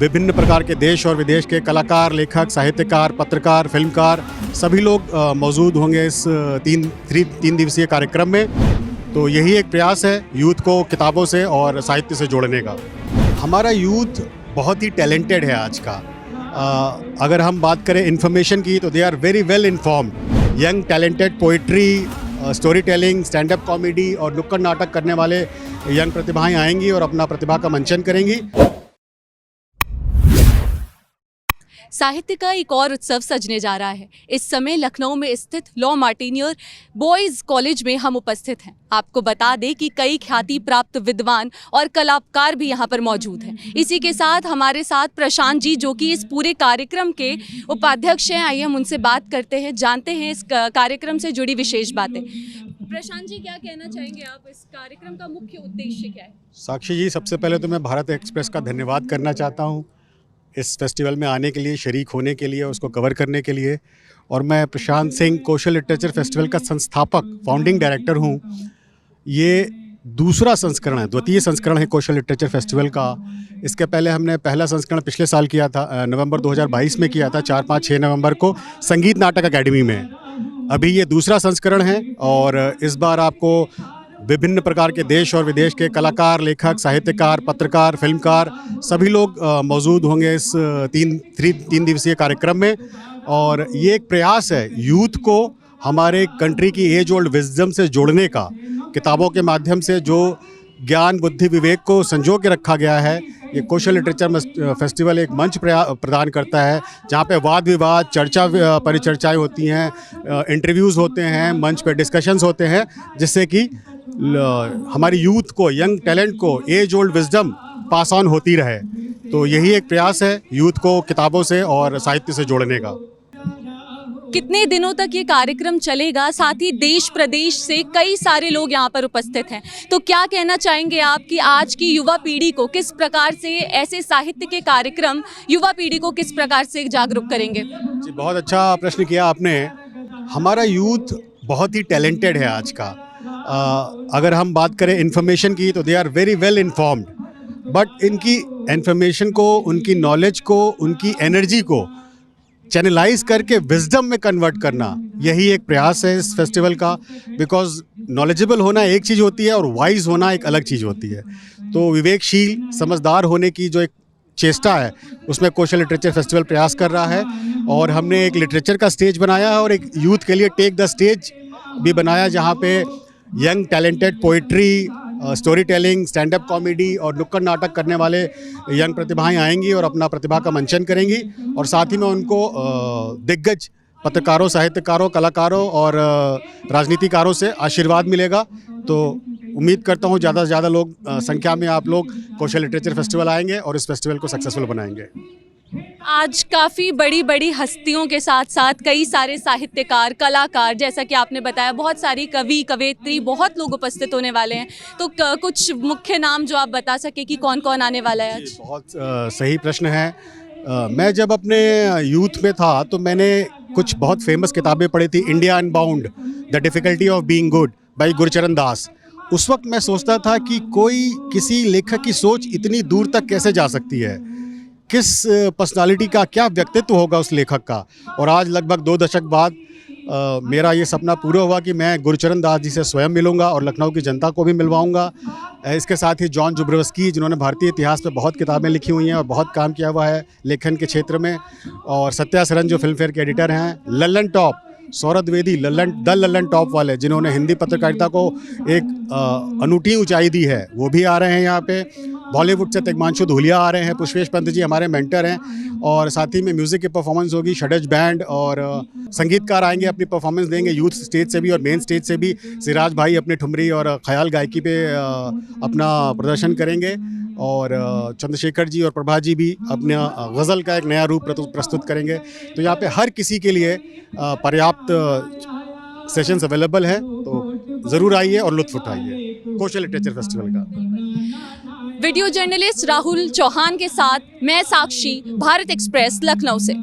विभिन्न प्रकार के देश और विदेश के कलाकार, लेखक, साहित्यकार, पत्रकार, फिल्मकार सभी लोग मौजूद होंगे इस तीन दिवसीय कार्यक्रम में। तो यही एक प्रयास है यूथ को किताबों से और साहित्य से जोड़ने का। हमारा यूथ बहुत ही टैलेंटेड है आज का। अगर हम बात करें इन्फॉर्मेशन की तो they are very well informed. Young talented poetry, story telling, stand up comedy और नुक्कड़ नाटक करने वाले यंग प्रतिभाएं आएंगी और अपना प्रतिभा का मंचन करेंगी। साहित्य का एक और उत्सव सजने जा रहा है। इस समय लखनऊ में स्थित लॉ मार्टिनियर बॉयज़ कॉलेज में हम उपस्थित हैं। आपको बता दें कि कई ख्याति प्राप्त विद्वान और कलाकार भी यहाँ पर मौजूद हैं। इसी के साथ हमारे साथ प्रशांत जी, जो कि इस पूरे कार्यक्रम के उपाध्यक्ष हैं। आइए हम उनसे बात करते हैं, जानते हैं इस कार्यक्रम से जुड़ी विशेष बातें। प्रशांत जी, क्या कहना चाहेंगे आप? इस कार्यक्रम का मुख्य उद्देश्य क्या है? साक्षी जी, सबसे पहले तो मैं भारत एक्सप्रेस का धन्यवाद करना चाहता हूँ इस फेस्टिवल में आने के लिए, शरीक होने के लिए, उसको कवर करने के लिए। और मैं प्रशांत सिंह कोशल लिटरेचर फेस्टिवल का संस्थापक, फाउंडिंग डायरेक्टर हूँ। ये दूसरा संस्करण है, द्वितीय संस्करण है कोशल लिटरेचर फेस्टिवल का। इसके पहले हमने पहला संस्करण पिछले साल किया था, नवंबर 2022 में किया था, 4, 5, 6 नवंबर को संगीत नाटक अकेडमी में। अभी ये दूसरा संस्करण है और इस बार आपको विभिन्न प्रकार के देश और विदेश के कलाकार, लेखक, साहित्यकार, पत्रकार, फिल्मकार सभी लोग मौजूद होंगे इस तीन दिवसीय कार्यक्रम में। और ये एक प्रयास है यूथ को हमारे कंट्री की एज ओल्ड विजडम से जोड़ने का। किताबों के माध्यम से जो ज्ञान, बुद्धि, विवेक को संजो के रखा गया है, ये कोशल लिटरेचर फेस्टिवल एक मंच प्रदान करता है जहाँ पे वाद विवाद, चर्चा परिचर्चाएँ होती हैं, इंटरव्यूज़ होते हैं, मंच पे डिस्कशंस होते हैं, जिससे कि हमारी यूथ को, यंग टैलेंट को age old wisdom pass on होती रहे। तो यही एक प्रयास है यूथ को किताबों से और साहित्य से जोड़ने का। कितने दिनों तक ये कार्यक्रम चलेगा? साथ ही देश प्रदेश से कई सारे लोग यहाँ पर उपस्थित हैं। तो क्या कहना चाहेंगे आप कि आज की युवा पीढ़ी को किस प्रकार से ऐसे साहित्य के कार्यक्रम युवा पीढ़ी को किस प्रकार से जागरूक करेंगे? जी, बहुत अच्छा प्रश्न किया आपने। हमारा यूथ बहुत ही टैलेंटेड है आज का। अगर हम बात करें इन्फॉर्मेशन की तो they are very well informed, but इनकी इन्फॉर्मेशन को, उनकी नॉलेज को, उनकी एनर्जी को चैनलाइज करके विजडम में कन्वर्ट करना, यही एक प्रयास है इस फेस्टिवल का। बिकॉज नॉलेजेबल होना एक चीज़ होती है और वाइज होना एक अलग चीज़ होती है। तो विवेकशील, समझदार होने की जो एक चेष्टा है, उसमें कोशल लिटरेचर फेस्टिवल प्रयास कर रहा है। और हमने एक लिटरेचर का स्टेज बनाया है और एक यूथ के लिए टेक द स्टेज भी बनाया, जहाँ पे young talented poetry, story telling, stand up comedy और नुक्कड़ नाटक करने वाले यंग प्रतिभाएं आएंगी और अपना प्रतिभा का मंचन करेंगी। और साथ ही में उनको दिग्गज पत्रकारों, साहित्यकारों, कलाकारों और राजनीतिकारों से आशीर्वाद मिलेगा। तो उम्मीद करता हूँ ज़्यादा से ज़्यादा लोग संख्या में आप लोग कोशल लिटरेचर फेस्टिवल आएंगे और इस फेस्टिवल को सक्सेसफुल बनाएंगे। आज काफ़ी बड़ी बड़ी हस्तियों के साथ साथ कई सारे साहित्यकार, कलाकार, जैसा कि आपने बताया, बहुत सारी कवि, कवयित्री, बहुत लोग उपस्थित होने वाले हैं। तो कुछ मुख्य नाम जो आप बता सके कि कौन कौन आने वाला है आज? बहुत सही प्रश्न है। मैं जब अपने यूथ में था तो मैंने कुछ बहुत फेमस किताबें पढ़ी थी। India unbound, the difficulty of being good by Gurcharan Das. उस वक्त मैं सोचता था कि कोई किसी लेखक की सोच इतनी दूर तक कैसे जा सकती है, किस पर्सनालिटी का क्या व्यक्तित्व होगा उस लेखक का। और आज लगभग 2 दशक बाद मेरा ये सपना पूरा हुआ कि मैं गुरचरण दास जी से स्वयं मिलूंगा और लखनऊ की जनता को भी मिलवाऊंगा। इसके साथ ही जॉन जुब्रवस्की, जिन्होंने भारतीय इतिहास पे बहुत किताबें लिखी हुई हैं और बहुत काम किया हुआ है लेखन के क्षेत्र में, और सत्या सरन जो फिल्म फेयर के एडिटर हैं, लल्लन टॉप, सौरभ द्विवेदी, लल्लन टॉप वाले, जिन्होंने हिंदी पत्रकारिता को एक अनूठी ऊंचाई दी है, वो भी आ रहे हैं यहाँ पे। बॉलीवुड से तिग्मांशु धूलिया आ रहे हैं, पुष्पेश पंत जी हमारे मेंटर हैं। और साथ ही में म्यूज़िक की परफॉर्मेंस होगी, षडज बैंड और संगीतकार आएंगे, अपनी परफॉर्मेंस देंगे यूथ स्टेज से भी और मेन स्टेज से भी। सिराज भाई अपनी ठुमरी और ख्याल गायकी पे अपना प्रदर्शन करेंगे। और चंद्रशेखर जी और प्रभा जी भी अपना गज़ल का एक नया रूप प्रस्तुत करेंगे। तो यहाँ पे हर किसी के लिए पर्याप्त सेशंस अवेलेबल है, तो ज़रूर आइए और लुत्फ़ उठाइए कोशल लिटरेचर फेस्टिवल का। वीडियो जर्नलिस्ट राहुल चौहान के साथ मैं साक्षी, भारत एक्सप्रेस, लखनऊ से।